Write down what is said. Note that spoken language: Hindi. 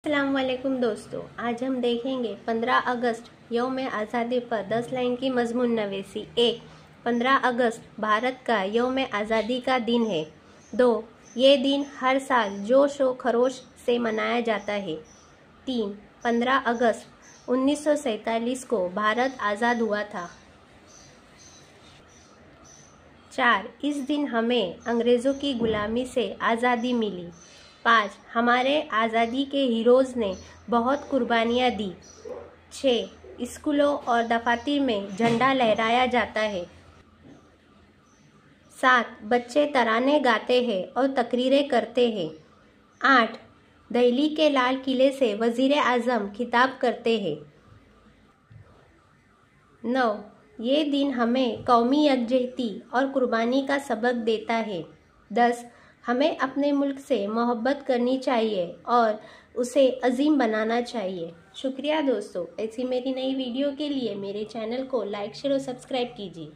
अस्सलाम वालेकुम दोस्तों, आज हम देखेंगे 15 अगस्त यौम आज़ादी पर 10 लाइन की मजमून नवीसी। 1. 15 अगस्त भारत का यौम आज़ादी का दिन है। 2. ये दिन हर साल जोश व खरोश से मनाया जाता है। 3. 15 अगस्त 1947 को भारत आज़ाद हुआ था। 4. इस दिन हमें अंग्रेज़ों की गुलामी से आज़ादी मिली। 5. हमारे आज़ादी के हीरोज़ ने बहुत कुर्बानियाँ दी। 6. स्कूलों और दफातर में झंडा लहराया जाता है। 7. बच्चे तराने गाते हैं और तकरीरें करते हैं। 8. दिल्ली के लाल किले से वज़ीर आज़म खिताब करते हैं। 9. ये दिन हमें कौमी यकजहती और कुर्बानी का सबक देता है। 10. हमें अपने मुल्क से मोहब्बत करनी चाहिए और उसे अजीम बनाना चाहिए। शुक्रिया दोस्तों, ऐसी मेरी नई वीडियो के लिए मेरे चैनल को लाइक शेयर और सब्सक्राइब कीजिए।